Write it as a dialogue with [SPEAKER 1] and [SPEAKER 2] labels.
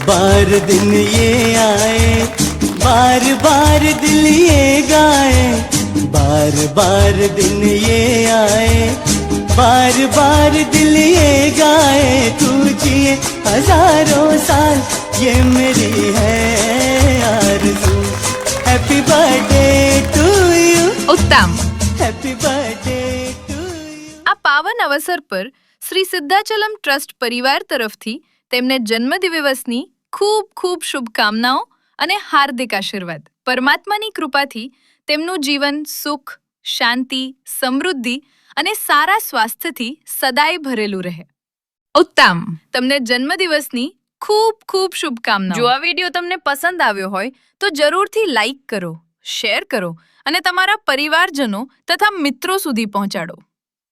[SPEAKER 1] बार दिन ये आए, बार बार दिल ये गाए, बार बार दिन ये आए, बार बार दिल ये गाए, तू जिए हजारों साल ये मेरी है आरज़ू। Happy birthday to you.
[SPEAKER 2] उत्तम।
[SPEAKER 1] Happy birthday to you.
[SPEAKER 2] આ પાવન અવસર પર શ્રી સિદ્ધાચલમ ટ્રસ્ટ પરિવાર તરફથી તેમને જન્મદિવસની ખૂબ ખૂબ શુભકામનાઓ અને હાર્દિક આશીર્વાદ। પરમાત્માની કૃપાથી તેમનું જીવન સુખ, શાંતિ, સમૃદ્ધિ અને સારા સ્વાસ્થ્યથી સદાય ભરેલું રહે। ઉત્તમ। તમને જન્મદિવસની ખૂબ ખૂબ શુભકામનાઓ। જો આ વિડીયો તમને પસંદ આવ્યો હોય તો જરૂરથી લાઈક કરો, શેર કરો અને તમારા પરિવારજનો તથા મિત્રો સુધી પહોંચાડો।